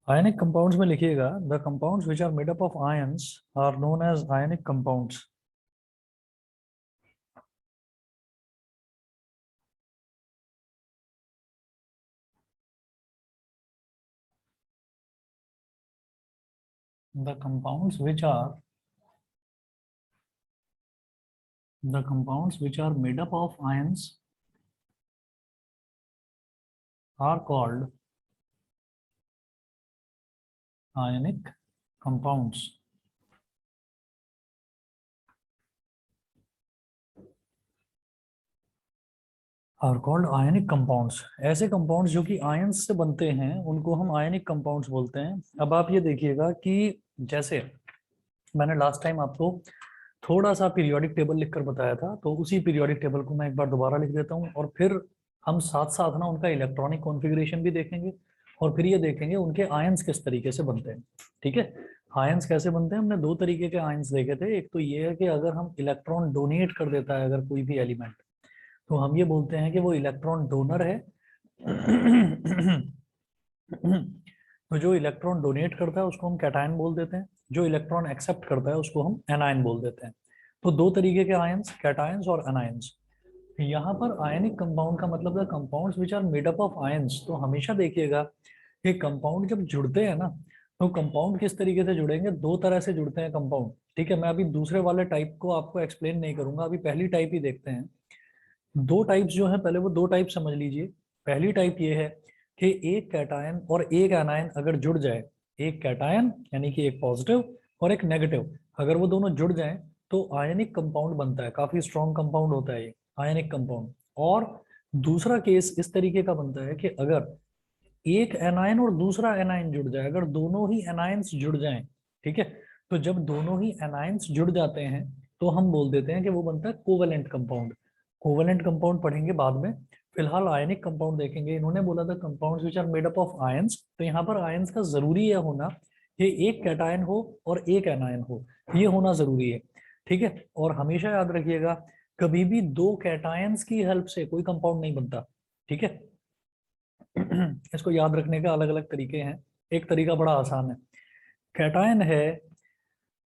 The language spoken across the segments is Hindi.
आयनिक कंपाउंड्स में लिखिएगा the compounds which are made up of ions are known as ionic compounds. The compounds which are made up of ions are called ionic compounds. Are called ionic compounds. ऐसे कंपाउंड्स जो कि आयंस से बनते हैं उनको हम आयनिक कंपाउंड्स बोलते हैं। अब आप ये देखिएगा कि जैसे मैंने लास्ट टाइम आपको थोड़ा सा पीरियोडिक टेबल लिखकर बताया था, तो उसी पीरियोडिक टेबल को मैं एक बार दोबारा लिख देता हूँ और फिर हम साथ साथ ना उनका इलेक्ट्रॉनिक कॉन्फ़िगरेशन भी देखेंगे और फिर ये देखेंगे उनके आयंस किस तरीके से बनते हैं। ठीक है, आयंस कैसे बनते हैं, हमने दो तरीके के आयंस देखे थे। एक तो ये है कि अगर हम इलेक्ट्रॉन डोनेट कर देता है अगर कोई भी एलिमेंट, तो हम ये बोलते हैं कि वो इलेक्ट्रॉन डोनर है। तो जो इलेक्ट्रॉन डोनेट करता है उसको हम कैटायन बोल देते हैं, जो इलेक्ट्रॉन एक्सेप्ट करता है उसको हम एनायन बोल देते हैं। तो दो तरीके के आयंस, कैटायंस और एनायंस। यहाँ पर आयनिक कंपाउंड का मतलब है compounds which are made up of ions. तो हमेशा देखिएगा कि कंपाउंड जब जुड़ते हैं ना, तो कंपाउंड किस तरीके से जुड़ेंगे, दो तरह से जुड़ते हैं कंपाउंड। ठीक है, मैं अभी दूसरे वाले टाइप को आपको एक्सप्लेन नहीं करूंगा, अभी पहली टाइप ही देखते हैं। दो टाइप्स जो है, पहले वो दो टाइप समझ लीजिए। पहली टाइप ये है कि एक कैटायन और एक एनायन अगर जुड़ जाए, एक कैटायन यानी कि एक पॉजिटिव और एक नेगेटिव, अगर वो दोनों जुड़ जाएं तो आयनिक कंपाउंड बनता है। काफी स्ट्रॉन्ग कंपाउंड होता है ये आयनिक कंपाउंड। और दूसरा केस इस तरीके का बनता है कि अगर एक एनायन और दूसरा एनायन जुड़ जाए, अगर दोनों ही एनायंस जुड़ जाएं, ठीक है, तो जब दोनों ही एनायंस जुड़ जाते हैं तो हम बोल देते हैं कि वो बनता है कोवेलेंट कंपाउंड। कोवेलेंट कंपाउंड पढ़ेंगे बाद में, फिलहाल आयनिक कंपाउंड देखेंगे। इन्होंने बोला था compounds which are made up of ions, तो यहाँ पर आयंस का जरूरी यह होना कि एक कैटायन हो और एक एनायन हो, ये होना जरूरी है। ठीक है, और हमेशा याद रखिएगा कभी भी दो कैटायंस की हेल्प से कोई कंपाउंड नहीं बनता। ठीक है, इसको याद रखने के अलग अलग तरीके हैं। एक तरीका बड़ा आसान है। कैटायन है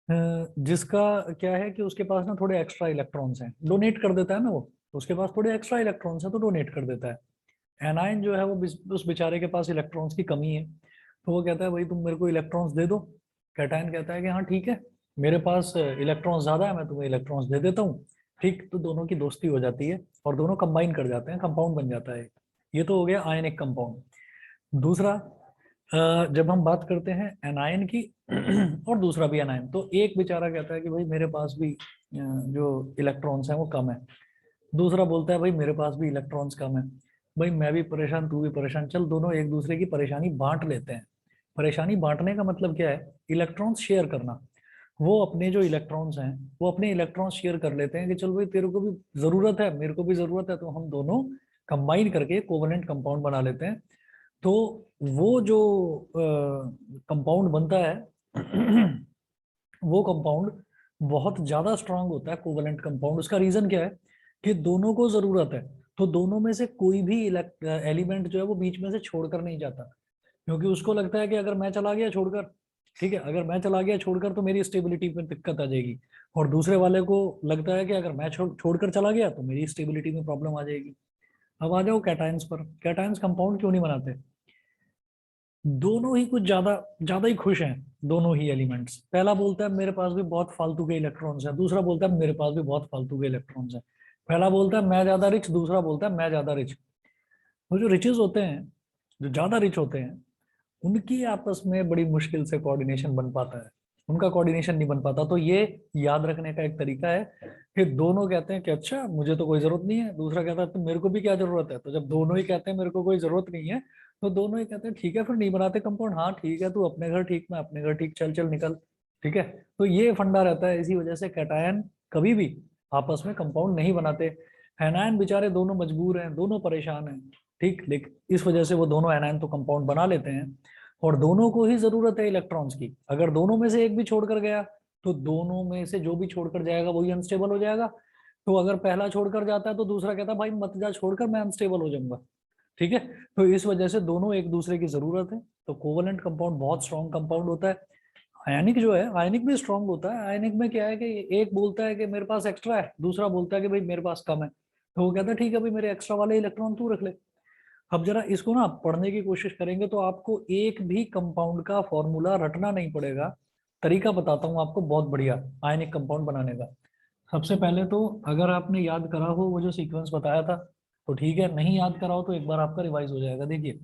जिसका क्या है कि उसके पास ना थोड़े एक्स्ट्रा इलेक्ट्रॉन्स हैं, डोनेट कर देता है ना वो, तो उसके पास थोड़े एक्स्ट्रा इलेक्ट्रॉन्स हैं तो डोनेट कर देता है। एनायन जो है वो उस बेचारे के पास इलेक्ट्रॉन्स की कमी है, तो वो कहता है भाई तुम मेरे को इलेक्ट्रॉन्स दे दो। कैटायन कहता है कि हाँ ठीक है, मेरे पास इलेक्ट्रॉन्स ज्यादा है, मैं तुम्हें इलेक्ट्रॉन्स दे देता हूँ। ठीक, तो दोनों की दोस्ती हो जाती है और दोनों कंबाइन कर जाते हैं, कंपाउंड बन जाता है। ये तो हो गया आयनिक कंपाउंड। दूसरा, जब हम बात करते हैं एनायन की और दूसरा भी एनायन, तो एक बेचारा कहता है कि भाई मेरे पास भी जो इलेक्ट्रॉन्स हैं वो कम है। दूसरा बोलता है भाई मेरे पास भी इलेक्ट्रॉन्स कम है, भाई मैं भी परेशान तू भी परेशान, चल दोनों एक दूसरे की परेशानी बांट लेते हैं। परेशानी बांटने का मतलब क्या है, इलेक्ट्रॉन्स शेयर करना। वो अपने जो इलेक्ट्रॉन्स हैं वो अपने इलेक्ट्रॉन्स शेयर कर लेते हैं कि चल भाई तेरे को भी जरूरत है मेरे को भी जरूरत है, तो हम दोनों कंबाइन करके कोवेलेंट कंपाउंड बना लेते हैं। तो वो जो कंपाउंड बनता है वो कंपाउंड बहुत ज्यादा स्ट्रांग होता है, कोवेलेंट कंपाउंड। उसका रीजन क्या है कि दोनों को जरूरत है, तो दोनों में से कोई भी एलिमेंट जो है वो बीच में से छोड़कर नहीं जाता, क्योंकि उसको लगता है कि अगर मैं चला गया छोड़कर, ठीक है, अगर मैं चला गया छोड़कर तो मेरी स्टेबिलिटी में दिक्कत आ जाएगी। और दूसरे वाले को लगता है कि अगर मैं छोड़कर चला गया तो मेरी स्टेबिलिटी में प्रॉब्लम आ जाएगी। अब आ जाओ कैटायंस पर। कैटायंस कंपाउंड क्यों नहीं बनाते, दोनों ही कुछ ज्यादा ज्यादा ही खुश हैं। दोनों ही एलिमेंट्स, पहला बोलता है मेरे पास भी बहुत फालतू के इलेक्ट्रॉन्स हैं, दूसरा बोलता है मेरे पास भी बहुत फालतू के इलेक्ट्रॉन्स हैं। पहला बोलता है मैं ज्यादा रिच, दूसरा बोलता है मैं ज्यादा रिच। वो जो रिचेस होते हैं, जो ज्यादा रिच होते हैं, उनकी आपस में बड़ी मुश्किल से कोऑर्डिनेशन बन पाता है, उनका कोऑर्डिनेशन नहीं बन पाता। तो ये याद रखने का एक तरीका है कि दोनों कहते हैं कि अच्छा मुझे तो कोई जरूरत नहीं है, दूसरा कहता है तो मेरे को भी क्या जरूरत है। तो जब दोनों ही कहते हैं मेरे को कोई जरूरत नहीं है, तो दोनों ही कहते हैं ठीक है फिर नहीं बनाते कंपाउंड। हाँ ठीक है, तू अपने घर ठीक, मैं अपने घर ठीक, चल चल निकल। ठीक है, तो ये फंडा रहता है। इसी वजह से कैटायन कभी भी आपस में कंपाउंड नहीं बनाते। एनायन बेचारे दोनों मजबूर हैं, दोनों परेशान हैं। ठीक, लेकिन इस वजह से वो दोनों एनायन तो कंपाउंड बना लेते हैं। और दोनों को ही जरूरत है इलेक्ट्रॉन्स की, अगर दोनों में से एक भी छोड़कर गया तो दोनों में से जो भी छोड़कर जाएगा वही अनस्टेबल हो जाएगा। तो अगर पहला छोड़कर जाता है तो दूसरा कहता है भाई मत जा छोड़कर, मैं अनस्टेबल हो जाऊंगा। ठीक है, तो इस वजह से दोनों एक दूसरे की जरूरत है। तो कोवलेंट कंपाउंड बहुत स्ट्रॉन्ग कंपाउंड होता है। आयनिक जो है, आयनिक भी स्ट्रॉन्ग होता है। आयनिक में क्या है कि एक बोलता है कि मेरे पास एक्स्ट्रा है, दूसरा बोलता है कि भाई मेरे पास कम है, तो वो कहता है ठीक है भाई मेरे एक्स्ट्रा वाले इलेक्ट्रॉन तू रख ले। अब जरा इसको ना पढ़ने की कोशिश करेंगे तो आपको एक भी कंपाउंड का फॉर्मूला रटना नहीं पड़ेगा। तरीका बताता हूँ आपको बहुत बढ़िया आयनिक कंपाउंड बनाने का। सबसे पहले तो अगर आपने याद करा हो वो जो सीक्वेंस बताया था तो ठीक है, नहीं याद करा हो तो एक बार आपका रिवाइज हो जाएगा। देखिए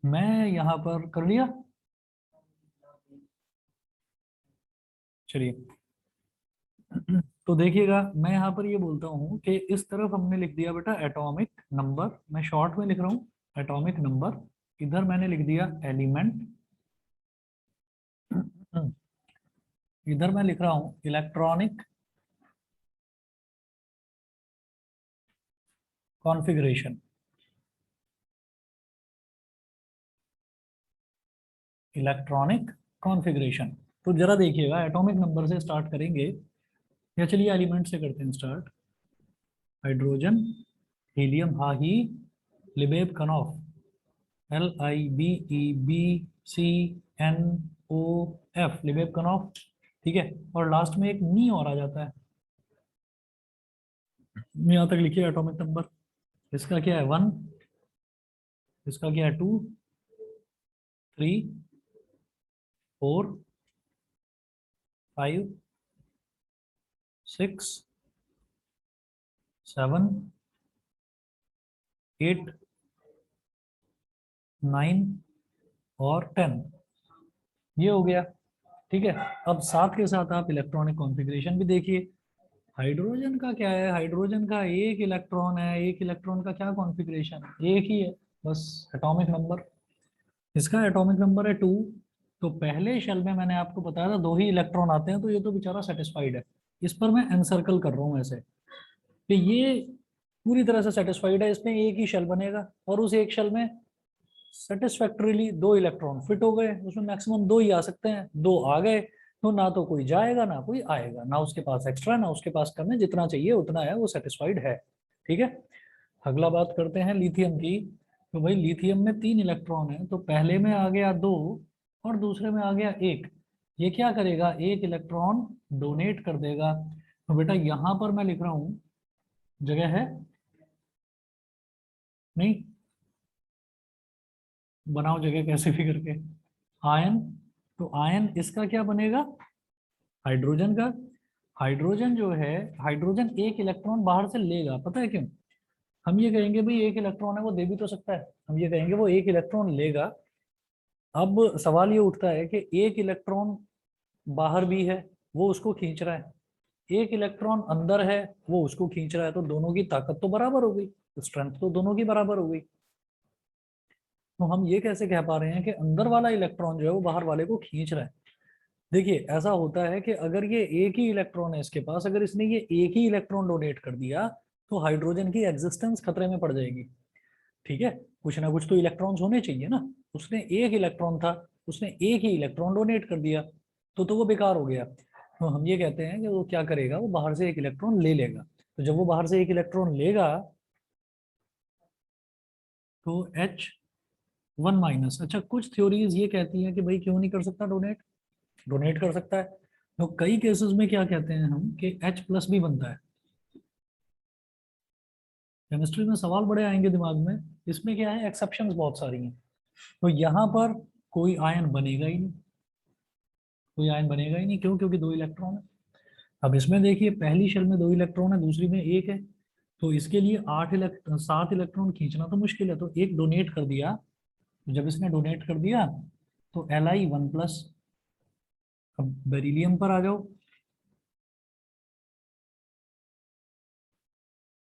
मैं यहाँ पर कर लिया, चलिए। तो देखिएगा मैं यहाँ पर ये बोलता हूँ कि इस तरफ हमने लिख दिया बेटा एटॉमिक नंबर, मैं शॉर्ट में लिख रहा हूँ एटॉमिक नंबर। इधर मैंने लिख दिया एलिमेंट, इधर मैं लिख रहा हूँ इलेक्ट्रॉनिक कॉन्फ़िगरेशन। Electronic configuration. तो जरा देखिएगा एटॉमिक नंबर से स्टार्ट करेंगे, या चलिए एलिमेंट से करते हैं स्टार्ट। हाइड्रोजन, हीलियम हा ही, लिबेब कनॉफ LIBEBCNOF, लिबेब कनॉफ। ठीक है, और लास्ट में एक नी और आ जाता है। यहाँ तक लिखिए एटॉमिक नंबर। इसका क्या है 1, इसका क्या है 2, 3, 4, 5, 6, 7, 8, 9 और 10, ये हो गया। ठीक है, अब साथ के साथ आप इलेक्ट्रॉनिक कॉन्फ़िगरेशन भी देखिए। हाइड्रोजन का क्या है, हाइड्रोजन का एक इलेक्ट्रॉन है, एक इलेक्ट्रॉन का क्या कॉन्फ़िगरेशन है, एक ही है बस, एटॉमिक नंबर। इसका एटॉमिक नंबर है 2। तो पहले शेल में मैंने आपको बताया था 2 ही इलेक्ट्रॉन आते हैं, तो ये तो बेचारा सेटिस्फाइड है। इस पर मैं एनसर्कल कर रहा हूँ ऐसे कि ये पूरी तरह से सेटिस्फाइड है, इसमें एक ही शेल बनेगा और उस एक शेल में सेटिस्फैक्टरीली 2 इलेक्ट्रॉन फिट हो गए, उसमें मैक्सिमम 2 ही आ सकते हैं, 2 आ गए तो ना तो कोई जाएगा ना कोई आएगा, ना उसके पास एक्स्ट्रा ना उसके पास कम है, जितना चाहिए उतना है, वो सेटिस्फाइड है। ठीक है, अगला बात करते हैं लिथियम की। तो भाई लिथियम में 3 इलेक्ट्रॉन है, तो पहले में आ गया 2 और दूसरे में आ गया 1। ये क्या करेगा, एक इलेक्ट्रॉन डोनेट कर देगा। तो बेटा यहाँ पर मैं लिख रहा हूँ, जगह है नहीं, बनाओ जगह कैसे भी करके। आयन, तो आयन इसका क्या बनेगा, हाइड्रोजन का। हाइड्रोजन जो है, हाइड्रोजन एक इलेक्ट्रॉन बाहर से लेगा, पता है क्यों? हम ये कहेंगे भाई एक इलेक्ट्रॉन है वो दे भी तो सकता है, हम ये कहेंगे वो एक इलेक्ट्रॉन लेगा। अब सवाल ये उठता है कि एक इलेक्ट्रॉन बाहर भी है, वो उसको खींच रहा है, एक इलेक्ट्रॉन अंदर है, वो उसको खींच रहा है, तो दोनों की ताकत तो बराबर हो गई, तो स्ट्रेंथ तो दोनों की बराबर हो गई। तो हम ये कैसे कह पा रहे हैं कि अंदर वाला इलेक्ट्रॉन जो है वो बाहर वाले को खींच रहा है? देखिए ऐसा होता है कि अगर ये एक ही इलेक्ट्रॉन है इसके पास, अगर इसने ये एक ही इलेक्ट्रॉन डोनेट कर दिया तो हाइड्रोजन की एग्जिस्टेंस खतरे में पड़ जाएगी। ठीक है, कुछ ना कुछ तो इलेक्ट्रॉन्स होने चाहिए ना। उसने एक इलेक्ट्रॉन था, उसने एक ही इलेक्ट्रॉन डोनेट कर दिया, तो वो बेकार हो गया। तो हम ये कहते हैं कि वो क्या करेगा, वो बाहर से एक इलेक्ट्रॉन ले लेगा। तो जब वो बाहर से एक इलेक्ट्रॉन लेगा तो H1 माइनस। अच्छा, कुछ थ्योरीज ये कहती हैं कि भाई क्यों नहीं कर सकता डोनेट, डोनेट कर सकता है। तो कई केसेस में क्या कहते हैं हम कि H प्लस भी बनता है। केमिस्ट्री में सवाल बड़े आएंगे दिमाग में, इसमें क्या है एक्सेप्शंस बहुत सारी हैं। तो यहाँ पर कोई आयन बनेगा ही नहीं, कोई आयन बनेगा ही नहीं, क्यों? क्योंकि 2 इलेक्ट्रॉन है। अब इसमें देखिए पहली शेल में 2 इलेक्ट्रॉन है, दूसरी में 1 है, तो इसके लिए 7 इलेक्ट्रॉन खींचना तो मुश्किल है, तो एक डोनेट कर दिया। तो जब इसने डोनेट कर दिया तो Li1 प्लस। अब बेरिलियम पर आ जाओ,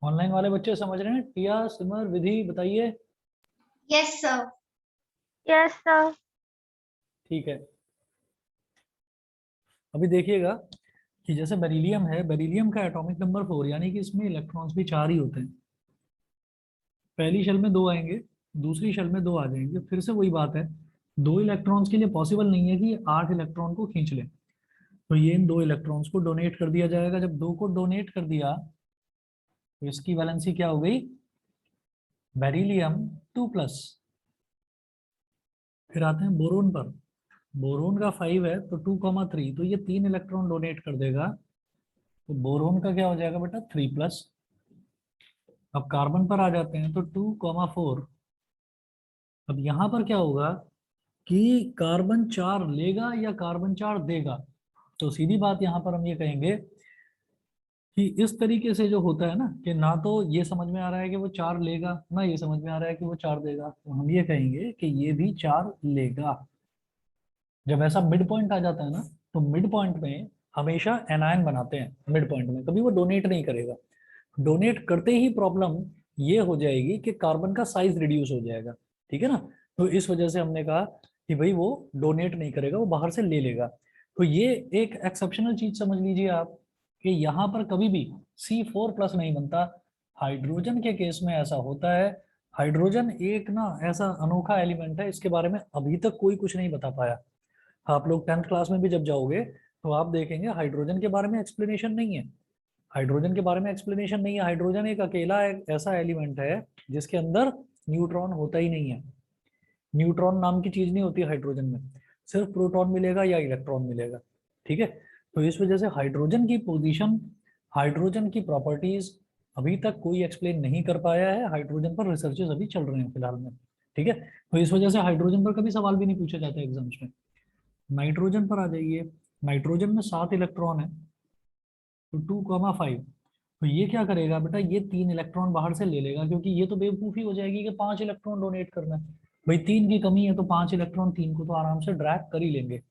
ऑनलाइन वाले बच्चे समझ रहे हैं? टिया, सिमर, विधि बताइए। Yes sir. Yes sir. ठीक है, अभी देखिएगा कि जैसे बेरिलियम है, बेरिलियम का एटॉमिक नंबर 4, यानी कि इसमें इलेक्ट्रॉन्स भी 4 ही होते हैं। पहली शेल में 2 आएंगे, दूसरी शेल में 2 आ जाएंगे, फिर से वही बात है, 2 इलेक्ट्रॉन्स के लिए पॉसिबल नहीं है कि 8 इलेक्ट्रॉन को खींच ले। तो ये इन 2 इलेक्ट्रॉन्स को डोनेट कर दिया जाएगा। जब 2 को डोनेट कर दिया तो इसकी वैलेंसी क्या हो गई बेरिलियम 2+। फिर आते हैं बोरोन पर। बोरोन का 5 है तो 2,3, तो ये 3 इलेक्ट्रॉन डोनेट कर देगा, तो बोरोन का क्या हो जाएगा बेटा 3+। अब कार्बन पर आ जाते हैं तो 2,4। अब यहाँ पर क्या होगा कि कार्बन 4 लेगा या कार्बन 4 देगा। तो सीधी बात यहाँ पर हम ये कहेंगे कि इस तरीके से जो होता है ना, कि ना तो ये समझ में आ रहा है कि वो 4 लेगा, ना ये समझ में आ रहा है कि वो 4 देगा, तो हम ये कहेंगे कि ये भी 4 लेगा। जब ऐसा मिड पॉइंट आ जाता है ना, तो मिड पॉइंट में हमेशा एनायन बनाते हैं। मिड पॉइंट में कभी वो डोनेट नहीं करेगा। डोनेट करते ही प्रॉब्लम ये हो जाएगी कि कार्बन का साइज रिड्यूस हो जाएगा, ठीक है ना। तो इस वजह से हमने कहा कि भाई वो डोनेट नहीं करेगा, वो बाहर से ले लेगा। तो ये एक एक्सेप्शनल चीज समझ लीजिए आप, कि यहाँ पर कभी भी C4+ नहीं बनता। हाइड्रोजन के केस में ऐसा होता है। हाइड्रोजन एक ना ऐसा अनोखा एलिमेंट है, इसके बारे में अभी तक कोई कुछ नहीं बता पाया। आप लोग 10th क्लास में भी जब जाओगे तो आप देखेंगे हाइड्रोजन के बारे में एक्सप्लेनेशन नहीं है। हाइड्रोजन के बारे में एक्सप्लेनेशन नहीं है। हाइड्रोजन एक अकेला एक ऐसा एलिमेंट है जिसके अंदर न्यूट्रॉन होता ही नहीं है। न्यूट्रॉन नाम की चीज नहीं होती हाइड्रोजन में, सिर्फ प्रोटॉन मिलेगा या इलेक्ट्रॉन मिलेगा, ठीक है। तो इस वजह से हाइड्रोजन की पोजीशन, हाइड्रोजन की प्रॉपर्टीज अभी तक कोई एक्सप्लेन नहीं कर पाया है। हाइड्रोजन पर रिसर्चेस अभी चल रहे हैं फिलहाल में, ठीक है। तो इस वजह से हाइड्रोजन पर कभी सवाल भी नहीं पूछा जाता एग्जाम्स में। नाइट्रोजन पर आ जाइए। नाइट्रोजन में 7 इलेक्ट्रॉन है, तो 2,5। तो ये क्या करेगा बेटा, ये 3 इलेक्ट्रॉन बाहर से ले लेगा, क्योंकि ये तो बेवकूफी हो जाएगी कि 5 इलेक्ट्रॉन डोनेट करना है। भाई 3 की कमी है तो 5 इलेक्ट्रॉन 3 को तो आराम से ड्रैग कर ही लेंगे।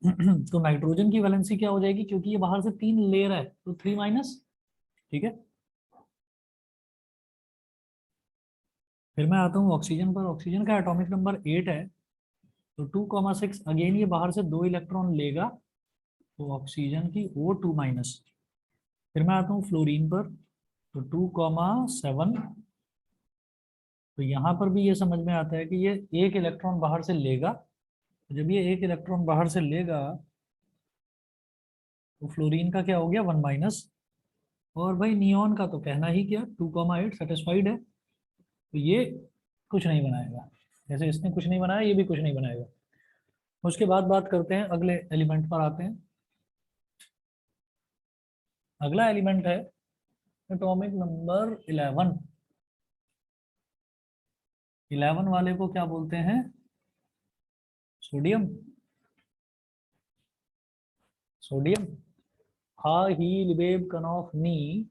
तो नाइट्रोजन की वैलेंसी क्या हो जाएगी, क्योंकि ये बाहर से 3 ले रहा है तो 3-, ठीक है। फिर मैं आता हूँ ऑक्सीजन पर। ऑक्सीजन का एटॉमिक नंबर 8 है, तो 2,6 अगेन ये बाहर से 2 इलेक्ट्रॉन लेगा, तो ऑक्सीजन की O2-। फिर मैं आता हूँ फ्लोरीन पर, तो 2,7। तो यहाँ पर भी ये समझ में आता है कि ये एक इलेक्ट्रॉन बाहर से लेगा। जब ये एक इलेक्ट्रॉन बाहर से लेगा तो फ्लोरीन का क्या हो गया 1-। और भाई नियॉन का तो कहना ही क्या, 2,8 सेटिस्फाइड है, तो ये कुछ नहीं बनाएगा। जैसे इसने कुछ नहीं बनाया, ये भी कुछ नहीं बनाएगा। उसके बाद बात करते हैं अगले एलिमेंट पर आते हैं। अगला एलिमेंट है एटॉमिक नंबर 11। 11 वाले को क्या बोलते हैं, सोडियम। सोडियम हा ही लिबेब कनॉफ नी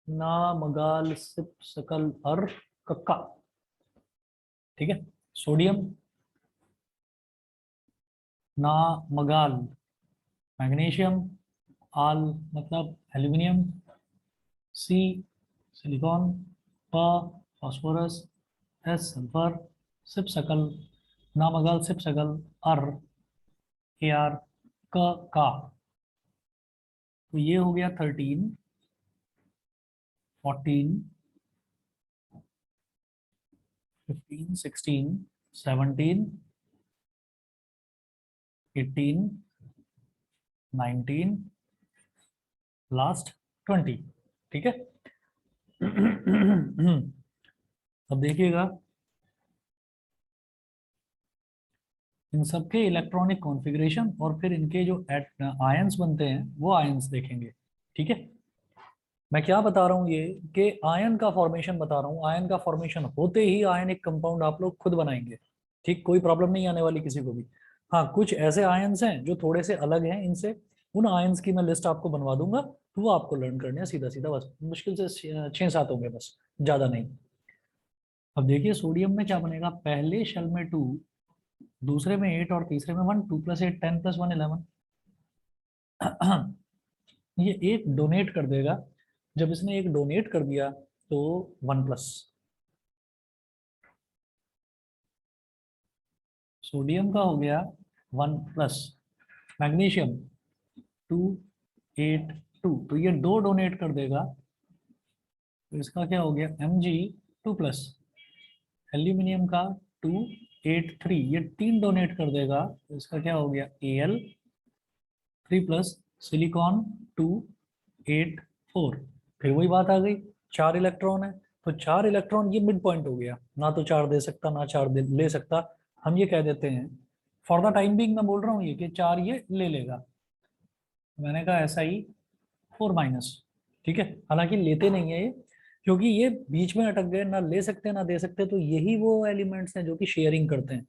ना मगाल सिप सकल अर कक्का, ठीक है। सोडियम ना मगाल मैग्नीशियम, आल मतलब एल्यूमिनियम, सी सिलिकॉन, प फास्फोरस, एस सल्फर, सिप सकल ना मगाल सिप सकल अर ए आर क का। तो ये हो गया 13, 14, 15, 16, 17, 18, 19, लास्ट 20, ठीक है। अब देखिएगा इन सबके इलेक्ट्रॉनिक कॉन्फ़िगरेशन और फिर इनके जो आयंस बनते हैं वो आयंस देखेंगे, ठीक है। मैं क्या बता रहा हूँ ये, कि आयन का फॉर्मेशन बता रहा हूँ। आयन का फॉर्मेशन होते ही आयनिक कंपाउंड आप लोग खुद बनाएंगे, ठीक, कोई प्रॉब्लम नहीं आने वाली किसी को भी। हाँ, कुछ ऐसे आयंस हैं जो थोड़े से अलग हैं इनसे, उन आयंस की मैं लिस्ट आपको बनवा दूंगा, तो वो आपको लर्न करने हैं सीधा सीधा, बस मुश्किल से 6-7 होंगे बस, ज्यादा नहीं। अब देखिए सोडियम में क्या बनेगा, पहले शेल में 2, दूसरे में 8 और तीसरे में 1। 2+8 10+1 11। ये एक डोनेट कर देगा। जब इसने एक डोनेट कर दिया तो 1+। सोडियम का हो गया 1+। मैग्नीशियम 2, 8, 2, तो ये 2 डोनेट कर देगा, तो इसका क्या हो गया Mg 2+। एल्यूमिनियम का 2, 8, 3, ये 3 डोनेट कर देगा, तो इसका क्या हो गया Al 3+। सिलिकॉन 2, 8, 4। फिर वही बात आ गई, 4 इलेक्ट्रॉन है, तो 4 इलेक्ट्रॉन ये मिड पॉइंट हो गया, ना तो 4 दे सकता ना 4 ले सकता। हम ये कह देते हैं फॉर द टाइम बिंग, मैं बोल रहा हूँ ये कि 4 ये ले लेगा। मैंने कहा ऐसा ही 4 माइनस, ठीक है। हालांकि लेते नहीं है ये, क्योंकि ये बीच में अटक गए, ना ले सकते ना दे सकते। तो यही वो एलिमेंट्स हैं जो कि शेयरिंग करते हैं,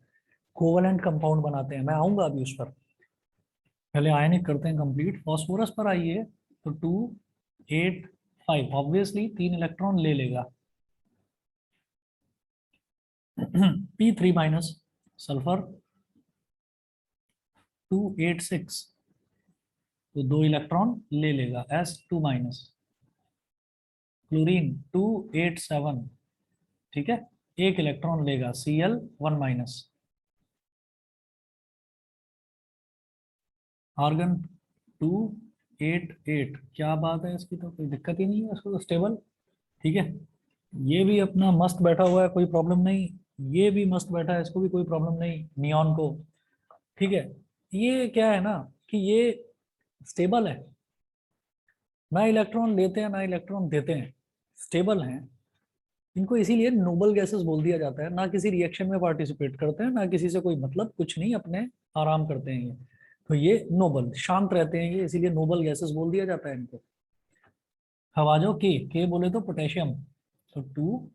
कोवलेंट कंपाउंड बनाते हैं। मैं आऊंगा अभी उस पर, पहले आयनिक करते हैं कंप्लीट। फास्फोरस पर आइए, तो 2 8 5 ऑब्वियसली 3 इलेक्ट्रॉन ले लेगा। P3 माइनस सल्फर 2 8 6, तो 2 इलेक्ट्रॉन ले लेगा। S2 माइनस क्लोरीन 2 8 7, ठीक है, 1 इलेक्ट्रॉन लेगा। Cl1 माइनस आर्गन 2 8 8, क्या बात है, इसकी तो कोई दिक्कत ही नहीं है, इसको तो स्टेबल, ठीक है। ये भी अपना मस्त बैठा हुआ है, कोई प्रॉब्लम नहीं। ये भी मस्त बैठा है, इसको भी कोई प्रॉब्लम नहीं, नियॉन को, ठीक है। ये क्या है ना कि ये स्टेबल है, ना इलेक्ट्रॉन लेते हैं ना इलेक्ट्रॉन देते हैं, स्टेबल हैं। इनको इसीलिए नोबल गैसेस बोल दिया जाता है। ना किसी रिएक्शन में पार्टिसिपेट करते हैं, ना किसी से कोई मतलब, कुछ नहीं, अपने आराम करते हैं ये। तो ये नोबल, शांत रहते हैं ये, इसीलिए नोबल गैसेस बोल दिया जाता है इनको। अब आ जाओ के बोले तो पोटेशियम, तो 2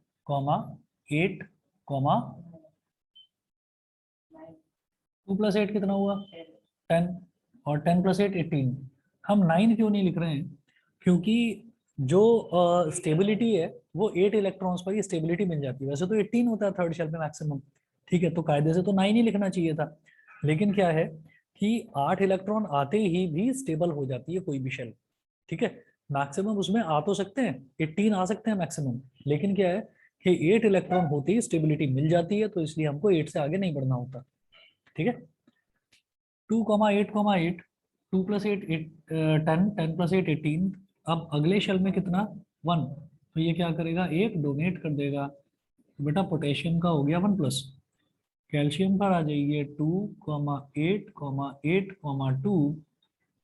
8 2 + 8 कितना हुआ, 10, और 10 + 8 18। हम 9 क्यों नहीं लिख रहे हैं, क्योंकि जो स्टेबिलिटी है वो 8 इलेक्ट्रॉन्स पर ही स्टेबिलिटी मिल जाती है। वैसे तो 18 होता है थर्ड शेल में मैक्सिमम, ठीक है, तो कायदे से तो 9 ही लिखना चाहिए था। लेकिन क्या है कि 8 इलेक्ट्रॉन आते ही भी स्टेबल हो जाती है कोई भी शेल, ठीक है। मैक्सिमम उसमें आ तो सकते हैं, 18 आ सकते हैं मैक्सिमम, लेकिन क्या है कि 8 इलेक्ट्रॉन होते ही स्टेबिलिटी मिल जाती है, तो इसलिए हमको 8 से आगे नहीं बढ़ना होता, ठीक है। 2 8 2 + 8 10, 10 + 8 18। अब अगले शेल में कितना, 1, तो ये क्या करेगा, एक डोनेट कर देगा। तो बेटा पोटेशियम का हो गया 1+। कैल्शियम पर आ जाइए, 2 8 8 2,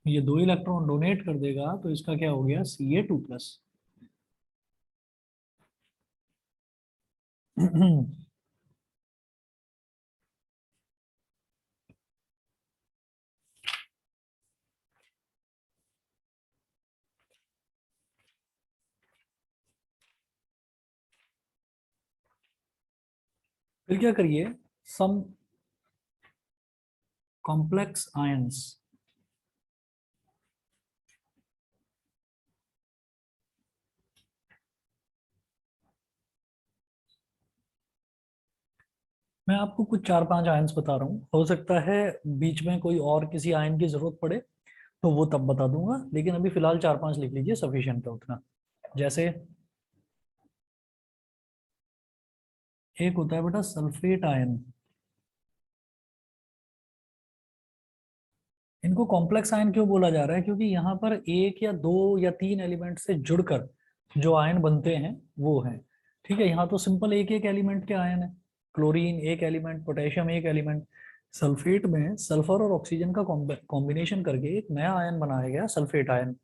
ये 2 इलेक्ट्रॉन डोनेट कर देगा, तो इसका क्या हो गया, Ca2+। फिर क्या करिए, सम कॉम्प्लेक्स आयंस। मैं आपको कुछ 4-5 आयंस बता रहा हूँ, हो सकता है बीच में कोई और किसी आयन की जरूरत पड़े तो वो तब बता दूंगा, लेकिन अभी फिलहाल 4-5 लिख लीजिए, सफिशिएंट है उतना। जैसे एक होता है बेटा सल्फेट आयन। इनको कॉम्प्लेक्स आयन क्यों बोला जा रहा है, क्योंकि यहाँ पर 1 या 2 या 3 एलिमेंट से जुड़कर जो आयन बनते हैं वो हैं, ठीक है। यहाँ तो सिंपल एक एक एलिमेंट के आयन है, क्लोरीन एक एलिमेंट, पोटेशियम एक एलिमेंट। सल्फेट में सल्फर और ऑक्सीजन का कॉम्बिनेशन करके एक नया आयन बनाया गया, सल्फेट आयन।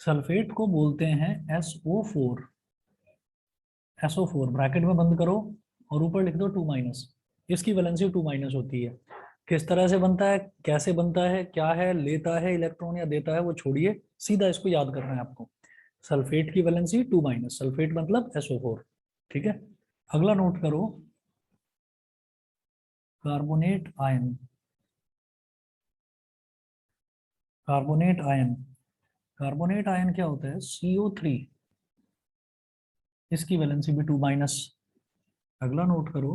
सल्फेट को बोलते हैं SO4। SO4 ब्रैकेट में बंद करो और ऊपर लिख दो 2-। इसकी वैलेंसी 2- होती है। किस तरह से बनता है, कैसे बनता है, क्या है, लेता है इलेक्ट्रॉन या देता है, वो छोड़िए, सीधा इसको याद करना है आपको। सल्फेट की वैलेंसी 2-, सल्फेट मतलब SO4, ठीक है। अगला नोट करो, carbonate ion. Carbonate ion, carbonate ion क्या होता है, CO3, इसकी वैलेंसी भी 2-। अगला नोट करो,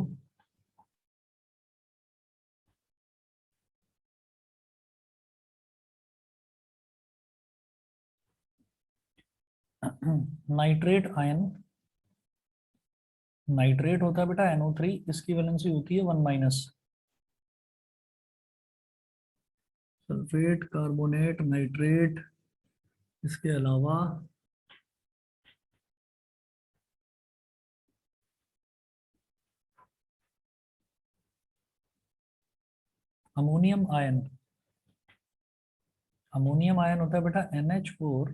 नाइट्रेट आयन। नाइट्रेट होता है बेटा NO3, इसकी वैलेंसी होती है 1-। सल्फेट, कार्बोनेट, नाइट्रेट, इसके अलावा अमोनियम आयन। अमोनियम आयन होता है बेटा NH4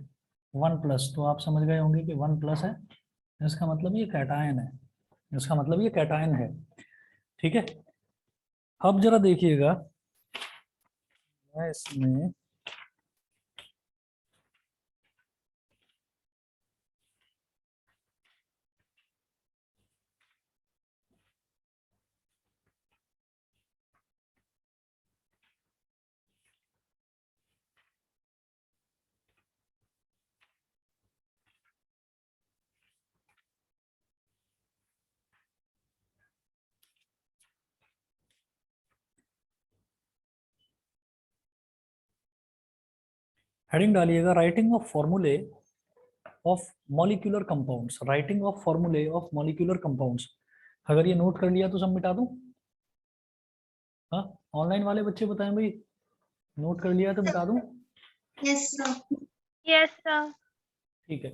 1+, तो आप समझ गए होंगे कि 1+ है, इसका मतलब ये कैटायन है, इसका मतलब ये कैटायन है। ठीक है, अब जरा देखिएगा, मैं इसमें हेडिंग डालिएगा, राइटिंग ऑफ फॉर्मूले of molecular compounds, writing of फॉर्मूले ऑफ मॉलिक्यूलर कंपाउंड्स। अगर ये नोट कर लिया तो सब मिटा दूं? हाँ, ऑनलाइन वाले बच्चे बताएं भाई, नोट कर लिया तो मिटा दूं? Yes, sir. Yes, sir. ठीक है,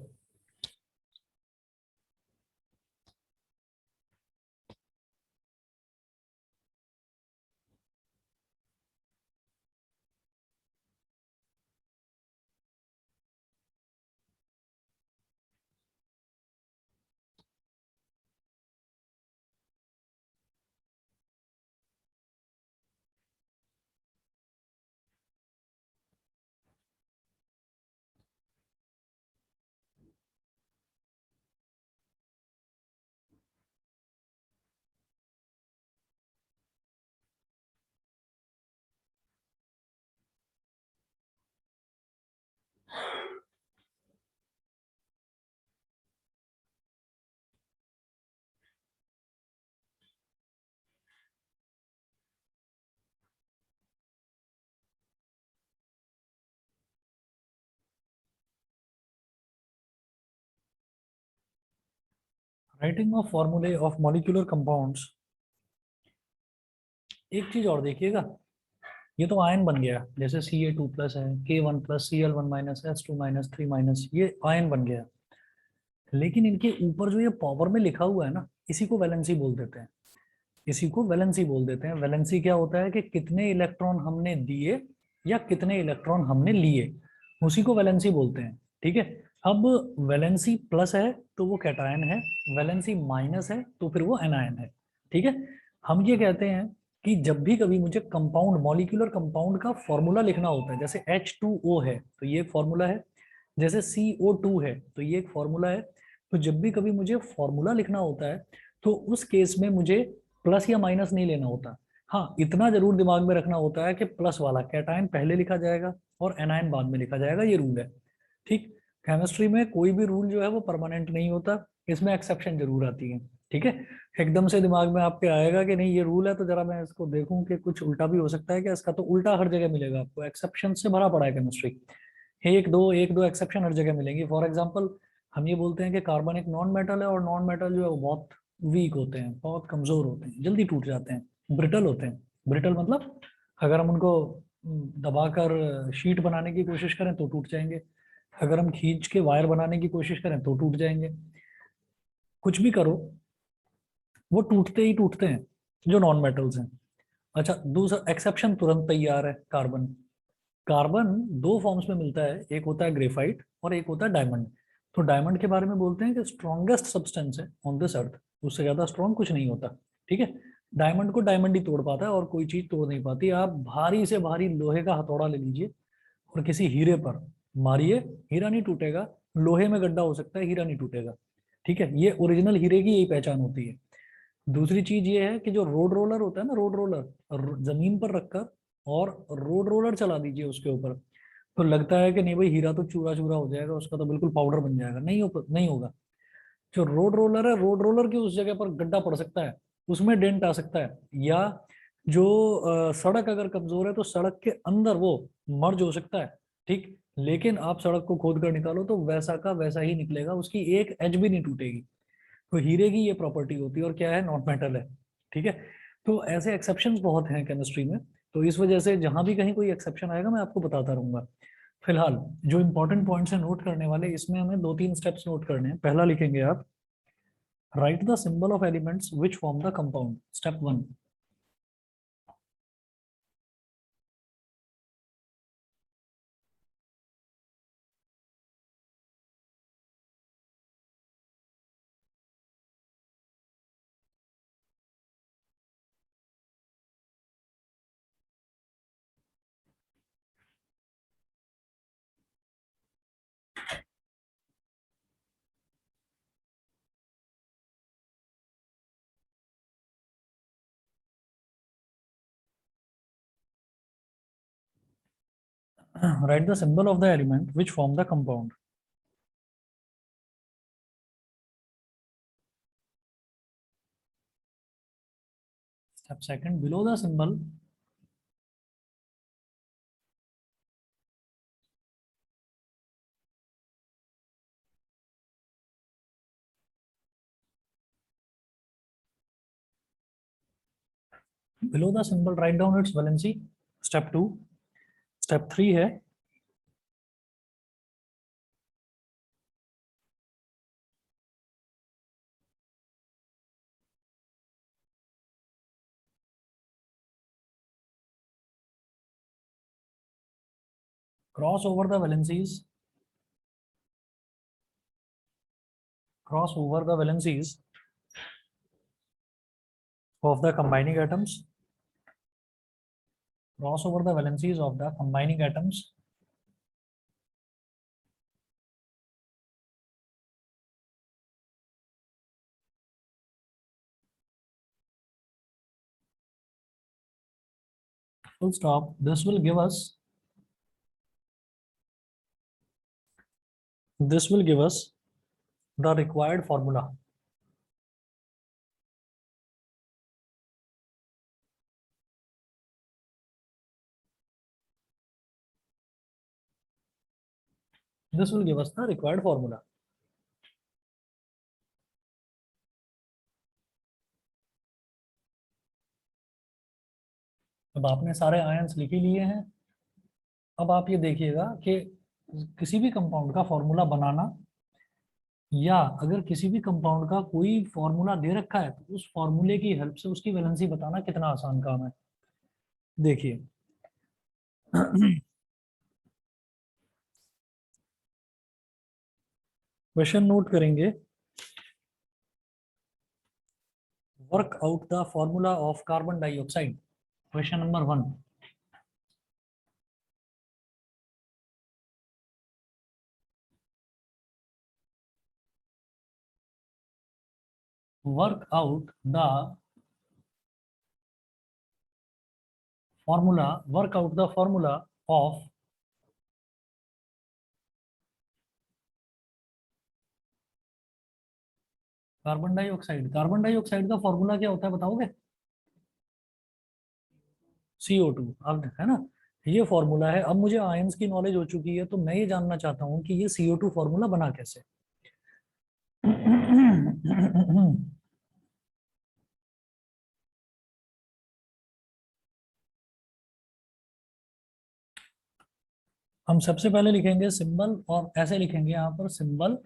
राइटिंग ऑफ फॉर्मूले ऑफ मॉलिक्यूलर कंपाउंड्स। एक चीज और देखिएगा, ये तो आयन बन गया, जैसे Ca2+ है, K1+, Cl1-, S2-, 3-, ये आयन बन गया। लेकिन इनके ऊपर जो ये पावर में लिखा हुआ है ना, इसी को वैलेंसी बोल देते हैं, इसी को वैलेंसी बोल देते हैं। वैलेंसी क्या होता है कि कितने इलेक्ट्रॉन हमने दिए या कितने इलेक्ट्रॉन हमने लिए, उसी को वैलेंसी बोलते हैं। ठीक है, अब वैलेंसी प्लस है तो वो कैटायन है, वैलेंसी माइनस है तो फिर वो एनायन है। ठीक है, हम ये कहते हैं कि जब भी कभी मुझे कंपाउंड, मॉलिक्यूलर कंपाउंड का फॉर्मूला लिखना होता है, जैसे H2O है तो ये एक फॉर्मूला है, जैसे CO2 है तो ये एक फॉर्मूला है, तो जब भी कभी मुझे फॉर्मूला लिखना होता है तो उस केस में मुझे प्लस या माइनस नहीं लेना होता। हाँ, इतना जरूर दिमाग में रखना होता है कि प्लस वाला कैटायन पहले लिखा जाएगा और एनायन बाद में लिखा जाएगा, ये रूल है। ठीक, केमिस्ट्री में कोई भी रूल जो है वो परमानेंट नहीं होता, इसमें एक्सेप्शन जरूर आती है। ठीक है, एकदम से दिमाग में आपके आएगा कि नहीं ये रूल है तो जरा मैं इसको देखूं कि कुछ उल्टा भी हो सकता है क्या इसका, तो उल्टा हर जगह मिलेगा आपको, एक्सेप्शन से भरा पड़ा है केमिस्ट्री। एक दो एक्सेप्शन हर जगह मिलेंगी। फॉर एग्जाम्पल, हम ये बोलते हैं कि कार्बन एक नॉन मेटल है, और नॉन मेटल जो है वो बहुत वीक होते हैं, बहुत कमजोर होते हैं, जल्दी टूट जाते हैं, ब्रिटल होते हैं। ब्रिटल मतलब अगर हम उनको दबाकर शीट बनाने की कोशिश करें तो टूट जाएंगे, अगर हम खींच के वायर बनाने की कोशिश करें तो टूट जाएंगे, कुछ भी करो वो टूटते ही टूटते हैं, जो नॉन मेटल्स हैं। अच्छा, दूसरा एक्सेप्शन तुरंत तैयार है, कार्बन। कार्बन दो फॉर्म्स में मिलता है, एक होता है ग्रेफाइट और एक होता है डायमंड। तो डायमंड के बारे में बोलते हैं कि स्ट्रॉन्गेस्ट सब्सटेंस है ऑन दिस अर्थ, उससे ज्यादा स्ट्रॉन्ग कुछ नहीं होता। ठीक है, डायमंड को डायमंड ही तोड़ पाता है और कोई चीज तोड़ नहीं पाती। आप भारी से भारी लोहे का हथौड़ा ले लीजिए और किसी हीरे पर मारिए, हीरा नहीं टूटेगा। लोहे में गड्ढा हो सकता है, हीरा नहीं टूटेगा। ठीक है, ये ओरिजिनल हीरे की यही पहचान होती है। दूसरी चीज ये है कि जो रोड रोलर होता है ना, रोड रोलर, जमीन पर रखकर और रोड रोलर चला दीजिए उसके ऊपर, तो लगता है कि नहीं भाई हीरा तो चूरा चूरा हो जाएगा, उसका तो बिल्कुल पाउडर बन जाएगा, नहीं होगा। जो रोड रोलर है, रोड रोलर की उस जगह पर गड्ढा पड़ सकता है, उसमें डेंट आ सकता है, या जो सड़क अगर कमजोर है तो सड़क के अंदर वो मर्ज हो सकता है। ठीक, लेकिन आप सड़क को खोद कर निकालो तो वैसा का वैसा ही निकलेगा, उसकी एक एज भी नहीं टूटेगी। तो हीरे की ये प्रॉपर्टी होती है, और क्या है, नॉन मेटल है। ठीक है, तो ऐसे एक्सेप्शंस बहुत हैं केमिस्ट्री में, तो इस वजह से जहां भी कहीं कोई एक्सेप्शन आएगा मैं आपको बताता रहूंगा। फिलहाल जो इंपॉर्टेंट पॉइंट्स हैं नोट करने वाले, इसमें हमें दो तीन स्टेप्स नोट करने हैं। पहला लिखेंगे आप, right the symbol of elements which form the compound, step 1। Write the symbol of the element which form the compound. Step second, below the symbol, below the symbol write down its valency. Step 2. Step 3 है cross over the valencies, cross over the valencies of the combining atoms, cross over the valencies of the combining atoms, full stop. This will give us the required formula. This will give us the required formula. अब आपने सारे आयन्स लिख ही लिए हैं। अब आप ये देखिएगा कि किसी भी कंपाउंड का फॉर्मूला बनाना, या अगर किसी भी कंपाउंड का कोई फॉर्मूला दे रखा है तो उस फॉर्मूले की हेल्प से उसकी वैलेंसी बताना कितना आसान काम है। देखिए क्वेश्चन नोट करेंगे, work out the formula of carbon dioxide. Question number 1, work out the formula of carbon dioxide. Carbon dioxide का फॉर्मूला क्या होता है बताओगे? CO2, अब है ना, ये फॉर्मूला है। अब मुझे आयंस की नॉलेज हो चुकी है, तो मैं ये जानना चाहता हूँ कि ये CO2 फॉर्मूला बना कैसे। हम सबसे पहले लिखेंगे सिंबल, और ऐसे लिखेंगे यहाँ पर सिंबल,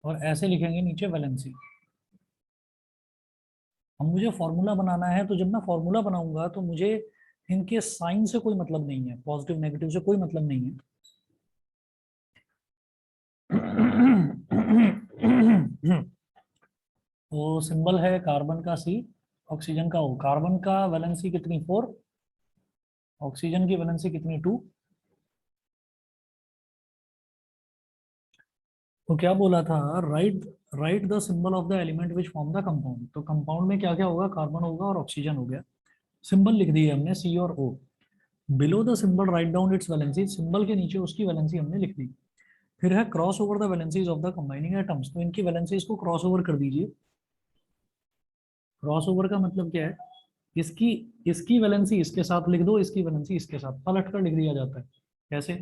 और ऐसे लिखेंगे नीचे वैलेंसी। अब मुझे फॉर्मूला बनाना है, तो जब मैं फॉर्मूला बनाऊंगा तो मुझे इनके साइन से कोई मतलब नहीं है, पॉजिटिव नेगेटिव से कोई मतलब नहीं है। तो सिंबल है कार्बन का C, ऑक्सीजन का O। कार्बन का वैलेंसी कितनी 4, ऑक्सीजन की वैलेंसी कितनी 2। तो क्या बोला था, right right the symbol of the element which form the compound. तो कंपाउंड में क्या क्या होगा, कार्बन होगा और ऑक्सीजन हो गया। सिंबल लिख दिए हमने C और O। Below the symbol write down it's valency, symbol के नीचे उसकी वैलेंसी हमने लिख दी। फिर है cross over the valencies of the combining atoms, तो इनकी वैलेंसीज को क्रॉस ओवर कर दीजिए। क्रॉस ओवर का मतलब क्या है, इसकी इसकी वैलेंसी इसके साथ लिख दो, इसकी वैलेंसी इसके साथ, पलट कर लिख दिया जाता है। कैसे?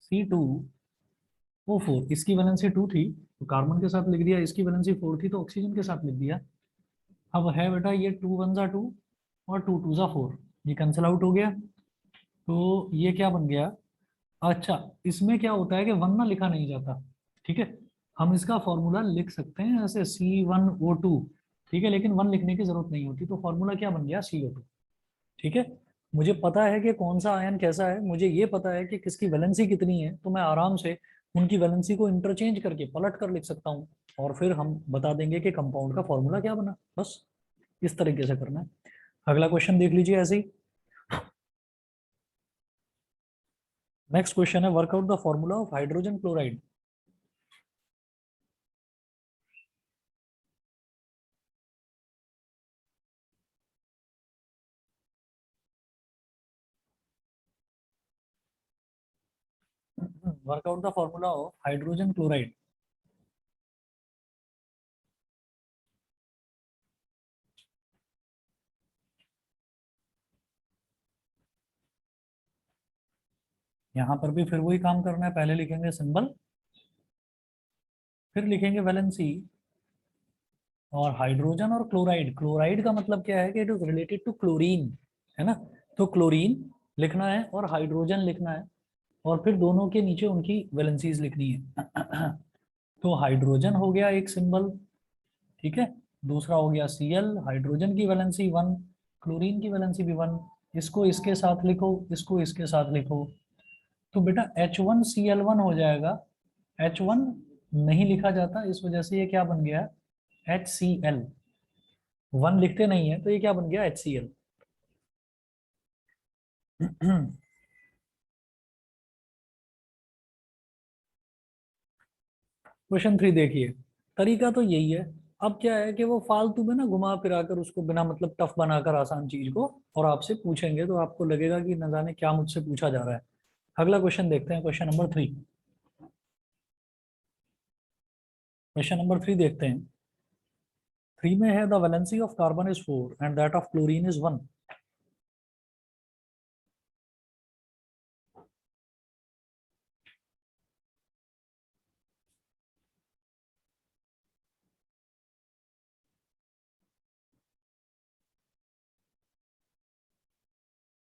C2O4, इसकी वैलेंसी 2 थी तो कार्बन के साथ लिख दिया, इसकी वैलेंसी 4 थी तो ऑक्सीजन के साथ लिख दिया। अब है बेटा ये 2 1 जा 2 और 2 2 जा 4, ये कैंसिल आउट हो गया। तो ये क्या बन गया, अच्छा इसमें क्या होता है कि 1 ना लिखा नहीं जाता, ठीक है। हम इसका फॉर्मूला लिख सकते हैं ऐसे C1O2, ठीक है, लेकिन 1 लिखने की जरूरत नहीं होती। तो फॉर्मूला क्या बन गया, CO2, ठीक है। मुझे पता है कि कौन सा आयन कैसा है, मुझे ये पता है कि किसकी वैलेंसी कितनी है, तो मैं आराम से उनकी वैलेंसी को इंटरचेंज करके पलट कर लिख सकता हूँ, और फिर हम बता देंगे कि कंपाउंड का फॉर्मूला क्या बना। बस इस तरीके से करना है। अगला क्वेश्चन देख लीजिए ऐसे ही। नेक्स्ट क्वेश्चन है, workout the formula of hydrogen chloride. Work out the formula of hydrogen chloride. यहाँ पर भी फिर वही काम करना है. पहले लिखेंगे सिंबल, फिर लिखेंगे वैलेंसी, और हाइड्रोजन और क्लोराइड. क्लोराइड का मतलब क्या है कि it is related to chlorine, है ना. तो क्लोरीन लिखना है और हाइड्रोजन लिखना है, और फिर दोनों के नीचे उनकी वैलेंसीज लिखनी है. तो हाइड्रोजन हो गया एक सिंबल, ठीक है. दूसरा हो गया Cl, हाइड्रोजन की वैलेंसी 1, क्लोरीन की वैलेंसी भी 1. इसको इसके साथ लिखो, इसको इसके साथ लिखो. तो बेटा H1Cl1 हो जाएगा. H1 नहीं लिखा जाता, इस वजह से ये क्या बन गया, HCl. 1 लिखते नहीं है तो ये क्या बन गया, HCl. क्वेश्चन 3 देखिए. तरीका तो यही है. अब क्या है कि वो फालतू में ना घुमा फिरा कर उसको बिना मतलब टफ बनाकर आसान चीज को और आपसे पूछेंगे, तो आपको लगेगा कि न जाने क्या मुझसे पूछा जा रहा है. अगला क्वेश्चन देखते हैं, क्वेश्चन नंबर 3. क्वेश्चन नंबर 3 देखते हैं. 3 में है the valency of carbon is 4 and that of chlorine is 1.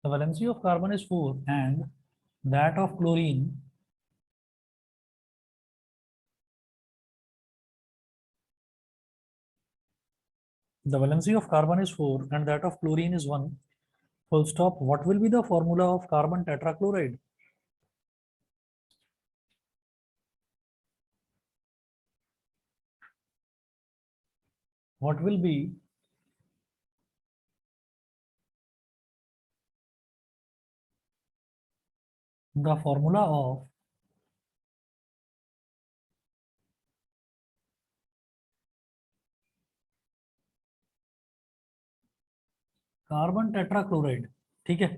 The valency of carbon is 4 and that of chlorine the valency of carbon is 4 and that of chlorine is 1. Full stop. What will be the formula of carbon tetrachloride? What will be the formula of carbon tetrachloride? ठीक है.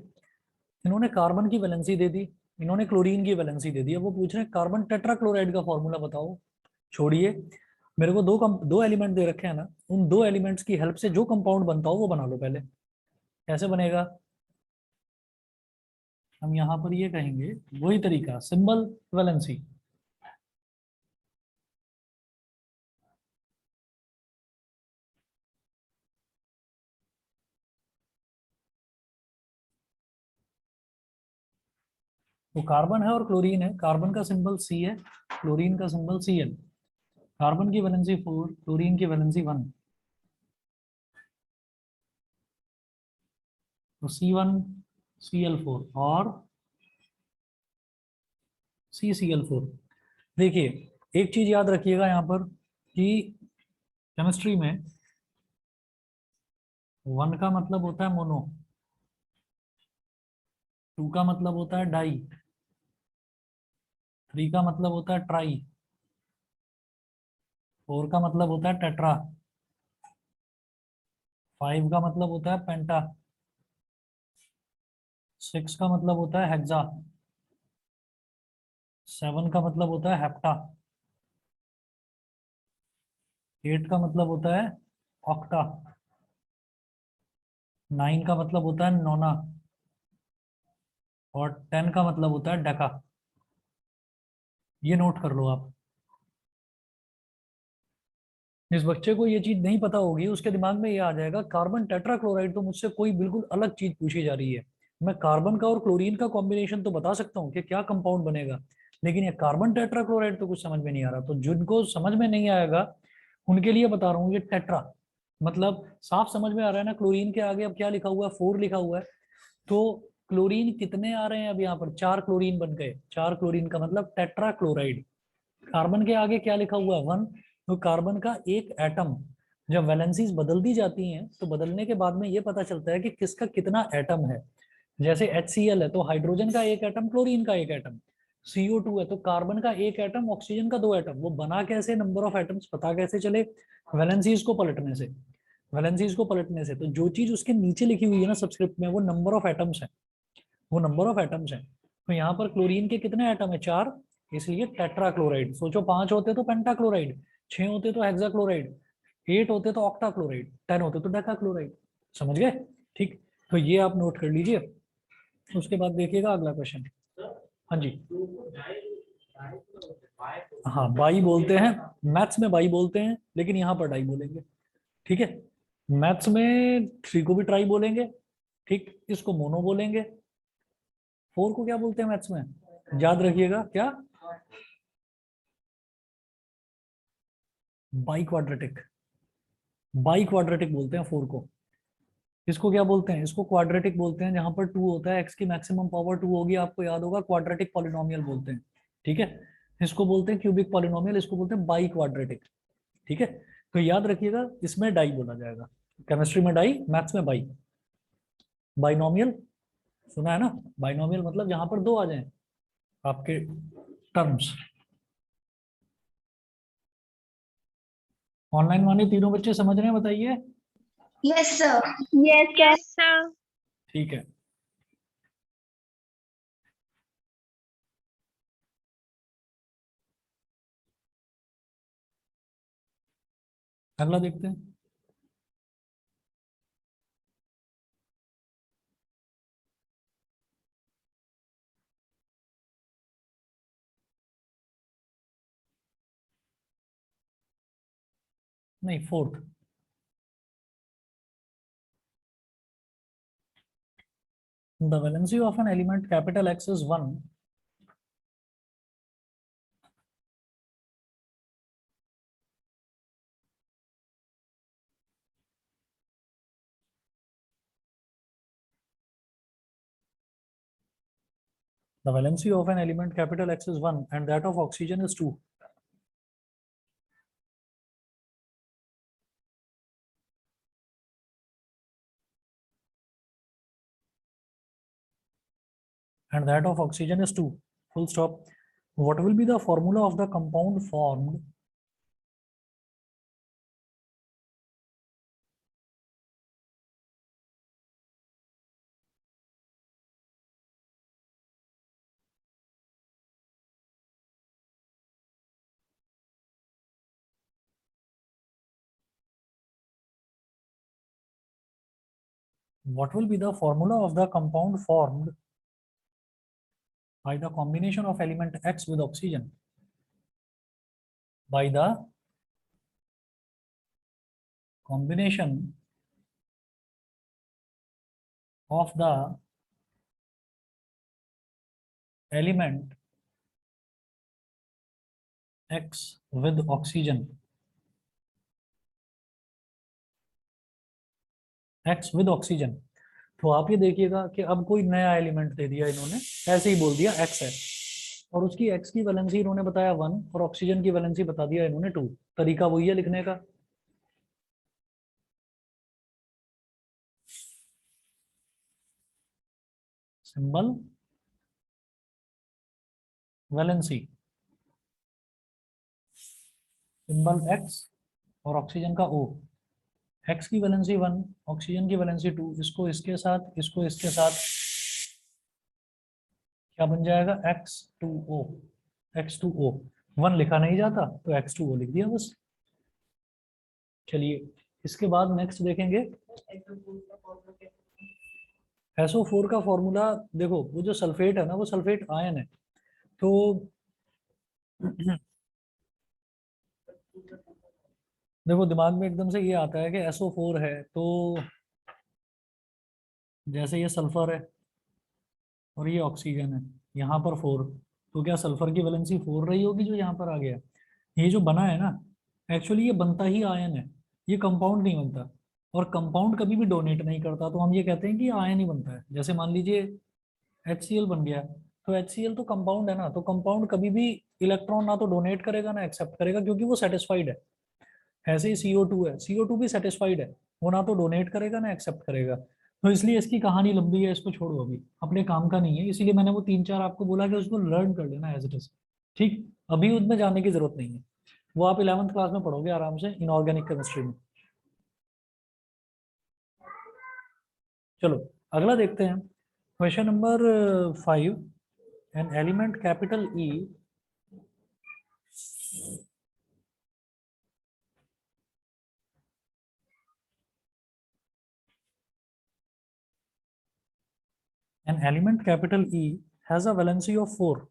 इन्होंने कार्बन की वैलेंसी दे दी, इन्होंने क्लोरीन की वैलेंसी दे दी. अब वो पूछ रहे हैं कार्बन टेट्राक्लोराइड का फॉर्मूला बताओ. छोड़िए, मेरे को दो एलिमेंट दे रखे हैं ना, उन दो एलिमेंट्स की हेल्प से जो कंपाउंड बनता हो वो बना लो पहले. कैसे बनेगा? हम यहाँ पर ये कहेंगे वही तरीका, सिंबल वैलेंसी. तो कार्बन है और क्लोरीन है. कार्बन का सिंबल C है, क्लोरीन का सिंबल Cl. कार्बन की वैलेंसी 4, क्लोरीन की वैलेंसी 1. तो C1Cl4 और CCl4. देखिए, एक चीज याद रखिएगा यहाँ पर कि केमिस्ट्री में 1 का मतलब होता है मोनो, 2 का मतलब होता है डाई, 3 का मतलब होता है ट्राई, 4 का मतलब होता है टेट्रा, 5 का मतलब होता है पेंटा, 6 का मतलब होता है हेक्सा, 7 का मतलब होता है हेप्टा, 8 का मतलब होता है ऑक्टा, 9 का मतलब होता है नोना, और 10 का मतलब होता है डेका. ये नोट कर लो आप. जिस बच्चे को ये चीज नहीं पता होगी उसके दिमाग में ये आ जाएगा कार्बन टेट्राक्लोराइड तो मुझसे कोई बिल्कुल अलग चीज पूछी जा रही है. मैं कार्बन का और क्लोरीन का कॉम्बिनेशन तो बता सकता हूँ कि क्या कंपाउंड बनेगा, लेकिन ये कार्बन टेट्राक्लोराइड तो कुछ समझ में नहीं आ रहा. तो जिनको समझ में नहीं आएगा उनके लिए बता रहा हूँ, ये टेट्रा मतलब साफ समझ में आ रहा है ना. क्लोरीन के आगे अब क्या लिखा हुआ है, 4 लिखा हुआ है. तो क्लोरीन कितने आ रहे हैं अब यहाँ पर, 4 क्लोरीन बन गए. 4 क्लोरीन का मतलब टेट्राक्लोराइड. कार्बन के आगे क्या लिखा हुआ है, 1. तो कार्बन का एक एटम, जब वैलेंसीज बदल दी जाती हैं तो बदलने के बाद में ये पता चलता है कि किसका कितना एटम है. जैसे HCl है तो हाइड्रोजन का एक एटम, क्लोरीन का एक एटम. CO2 है तो कार्बन का एक एटम, ऑक्सीजन का 2 एटम. वो बना कैसे, नंबर ऑफ एटम्स पता कैसे चले, वैलेंसीज को पलटने से. वैलेंसीज को पलटने से. तो जो चीज उसके नीचे लिखी हुई है ना सब्सक्रिप्ट में, वो नंबर ऑफ एटम्स है, वो नंबर ऑफ एटम्स है. तो यहाँ पर क्लोरीन के कितने एटम है? 4, इसलिए टेट्राक्लोराइड। सोचो 5 होते तो पेंटाक्लोराइड, 6 होते तो हेक्साक्लोराइड, 8 होते तो ऑक्टाक्लोराइड, 10 होते तो डेकाक्लोराइड। समझ गए? ठीक, तो ये आप नोट कर लीजिए। उसके बाद देखिएगा अगला क्वेश्चन। हाँ जी, हाँ बाई बोलते हैं, मैथ्स में बाई बोलते हैं, लेकिन यहाँ पर डाई बोलेंगे। ठीक है, मैथ्स में 3 को भी ट्राई बोलेंगे, ठीक, इसको मोनो बोलेंगे। 4 को क्या बोलते हैं मैथ्स में? याद रखिएगा, क्या? By quadratic. बाई क्वाड्रेटिक बोलते हैं 4 को। इसको क्या बोलते हैं? इसको क्वाड्रेटिक बोलते हैं, जहां पर 2 होता है, एक्स की मैक्सिमम पावर 2 होगी, आपको याद होगा, क्वाड्रेटिक पॉलिनोमियल बोलते हैं। ठीक है, इसको बोलते हैं क्यूबिक पॉलिनोमियल, इसको बोलते हैं बाई क्वाड्रेटिक। ठीक है, तो याद रखिएगा, इसमें डाई बोला जाएगा। केमिस्ट्री में डाई, मैथ्स में बाई। बाइनोमियल सुना है ना? बाइनोमियल मतलब जहां पर 2 आ जाएं आपके टर्म्स। ऑनलाइन वाले तीनों बच्चे समझ रहे हैं? बताइए। Yes, sir. Yes, sir. Yes, sir. ठीक है, अगला देखते हैं। नहीं, 4th। The valency of an element capital X is 1. The valency of an element capital X is 1 and that of oxygen is 2. And that of oxygen is 2. Full stop. What will be the formula of the compound formed what will be the formula of the compound formed by the combination of element X with oxygen? By the combination of the element X with oxygen. X with oxygen. तो आप ये देखिएगा कि अब कोई नया एलिमेंट दे दिया इन्होंने, ऐसे ही बोल दिया X है, और उसकी X की वैलेंसी इन्होंने बताया 1 और ऑक्सीजन की वैलेंसी बता दिया इन्होंने 2। तरीका वही है लिखने का। सिंबल, वैलेंसी, सिंबल X और ऑक्सीजन का O। X की वैलेंसी 1, ऑक्सीजन की वैलेंसी 2, इसको इसके साथ, इसको इसके साथ, क्या बन जाएगा? X2O। X2O 1 लिखा नहीं जाता तो X2O लिख दिया बस। चलिए इसके बाद नेक्स्ट देखेंगे। SO4 का फॉर्मूला देखो, वो जो सल्फेट है ना, वो सल्फेट आयन है। तो देखो दिमाग में एकदम से ये आता है कि SO4 है, तो जैसे ये सल्फर है और ये ऑक्सीजन है, यहाँ पर 4, तो क्या सल्फर की वैलेंसी 4 रही होगी जो यहाँ पर आ गया? ये जो बना है ना, एक्चुअली ये बनता ही आयन है, ये कंपाउंड नहीं बनता। और कंपाउंड कभी भी डोनेट नहीं करता, तो हम ये कहते हैं कि आयन ही बनता है। जैसे मान लीजिए HCl बन गया, तो HCl तो कंपाउंड है ना, तो कंपाउंड कभी भी इलेक्ट्रॉन ना तो डोनेट करेगा ना एक्सेप्ट करेगा, क्योंकि वो सेटिस्फाइड है। ऐसे ही CO2 है, CO2 भी सेटिस्फाइड है, वो ना तो डोनेट करेगा ना एक्सेप्ट करेगा। तो इसलिए इसकी कहानी लंबी है, इसको छोड़ो, अभी अपने काम का नहीं है, इसीलिए मैंने वो 3-4 आपको बोला कि उसको लर्न कर लेना एज इट इज। ठीक, अभी उसमें जाने की जरूरत नहीं है, वो आप 11th क्लास में पढ़ोगे आराम से इनऑर्गेनिक केमिस्ट्री में। चलो अगला देखते हैं, question number 5। An element capital E an element capital E has a valency of 4.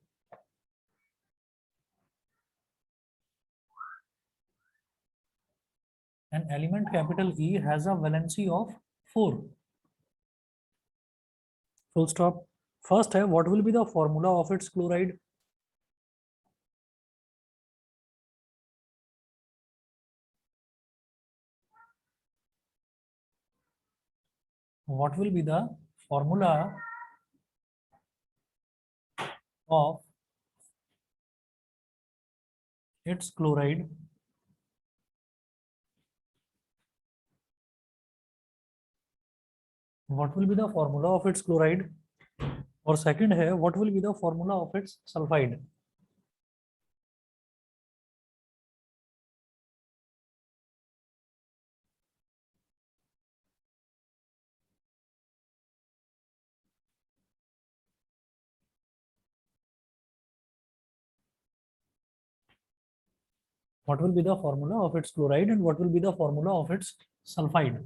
An element capital E has a valency of 4. Full stop. First है, what will be the formula of its chloride? What will be the formula of its chloride? What will be the formula of its chloride? और second है, what will be the formula of its sulfide? What will be the formula of its chloride and what will be the formula of its sulfide?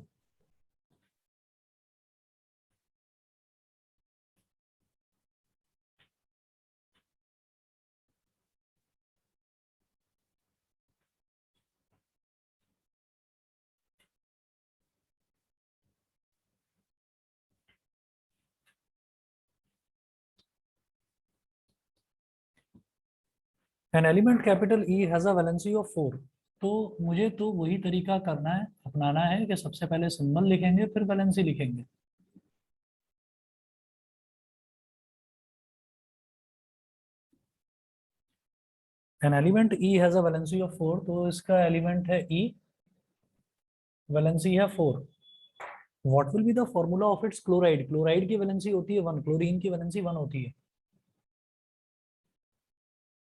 An element capital E has a valency of 4. तो मुझे तो वही तरीका करना है, अपनाना है कि सबसे पहले सिंबल लिखेंगे फिर वैलेंसी लिखेंगे. An element E has a valency of 4, तो इसका एलिमेंट है E, वैलेंसी है 4. What will be the formula of its chloride? Chloride की वैलेंसी होती है 1, क्लोरीन की वैलेंसी 1 होती है.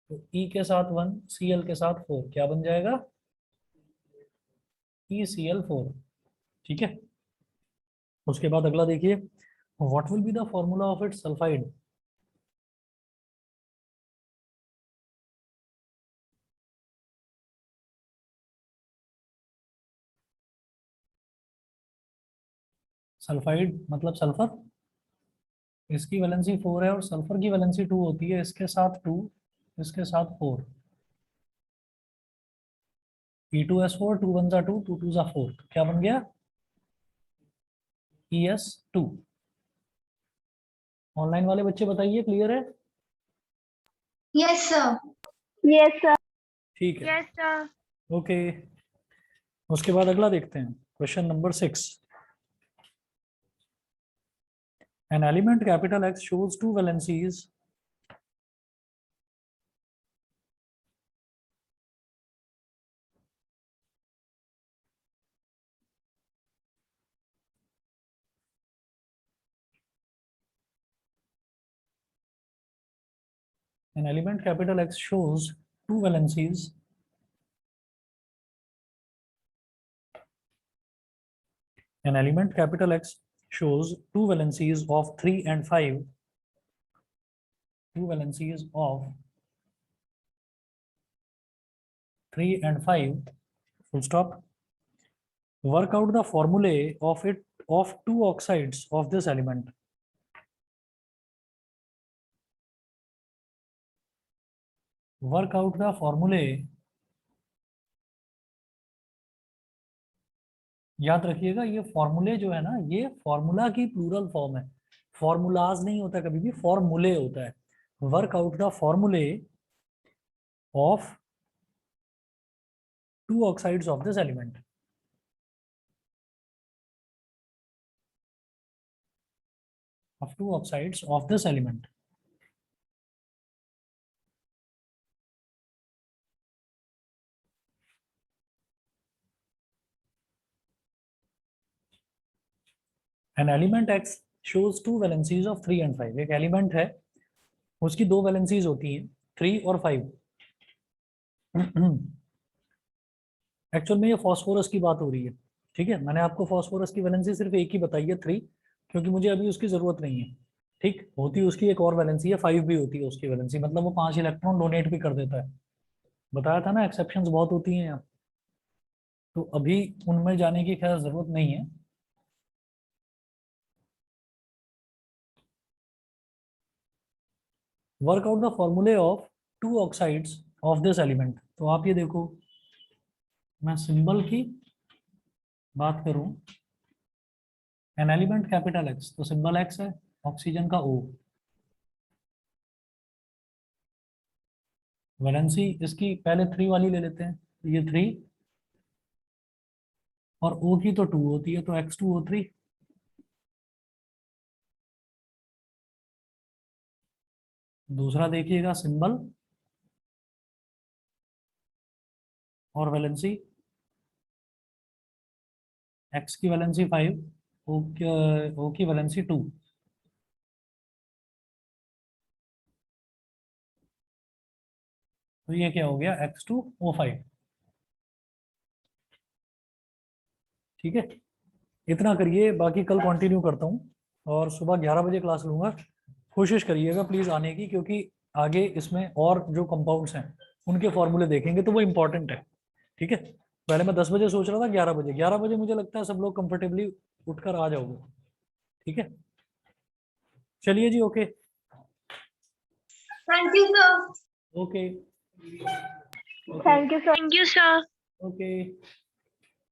तो E के साथ 1, Cl के साथ 4, क्या बन जाएगा? ECl4. ठीक है. उसके बाद अगला देखिए, what will be the formula of its sulphide? Sulphide मतलब सल्फर, इसकी वैलेंसी 4 है और सल्फर की वैलेंसी 2 होती है. इसके साथ 2, इसके साथ 4. E2S4, 2 1 2, 2 2 4, क्या बन गया? ES2. ऑनलाइन वाले बच्चे बताइए, क्लियर है? Yes, sir. Yes, sir. ठीक है. Yes, sir. ओके. उसके बाद अगला देखते हैं, question number 6. An element capital X shows two valencies an element capital X shows two valencies an element capital X shows two valencies of 3 and 5, two valencies of 3 and 5, full stop. Work out the formulae of two oxides of this element. Work out the formulae. याद रखिएगा, ये फॉर्मूले जो है ना, ये फॉर्मूला की प्लूरल फॉर्म है. फॉर्मूलाज नहीं होता, कभी भी फॉर्मूले होता है. वर्क आउट द फॉर्मूले of two oxides of this element. Of two oxides of this element. An element X shows two valencies of 3 and 5. एक एलिमेंट है, उसकी दो वैलेंसीज होती हैं 3 और 5. एक्चुअल में ये फॉस्फोरस की बात हो रही है. ठीक है, मैंने आपको फॉस्फोरस की वैलेंसी सिर्फ एक ही बताई है 3, क्योंकि मुझे अभी उसकी जरूरत नहीं है. ठीक, होती उसकी एक और वैलेंसी है, 5 भी होती है उसकी वैलेंसी, मतलब वो 5 इलेक्ट्रॉन डोनेट भी कर देता है। बताया था ना, एक्सेप्शंस बहुत होती हैं यहाँ। तो अभी उनमें जाने की खैर जरूरत नहीं है। वर्क आउट द फॉर्मूले of 2 oxides of this element. तो आप ये देखो, मैं सिंबल की बात करूं, एन एलिमेंट कैपिटल एक्स, तो सिंबल एक्स है, ऑक्सीजन का ओ, वैलेंसी इसकी पहले 3 वाली ले लेते हैं, तो ये 3, और O की तो 2 होती है, तो X2O3। दूसरा देखिएगा, सिंबल और वैलेंसी, X की वैलेंसी 5, O की वैलेंसी 2। तो ये क्या हो गया, X2O5। ठीक है, इतना करिए, बाकी कल कंटिन्यू करता हूँ, और सुबह 11 बजे क्लास लूंगा। कोशिश करिएगा प्लीज आने की, क्योंकि आगे इसमें और जो कंपाउंड्स हैं उनके फॉर्मूले देखेंगे, तो वो इंपॉर्टेंट है। ठीक है, पहले मैं 10 बजे सोच रहा था, 11 बजे, 11 बजे मुझे लगता है सब लोग कंफर्टेबली उठकर आ जाओगे। ठीक है, चलिए जी, okay. Thank you, sir. Okay, Thank you, sir. Thank you, sir. Okay.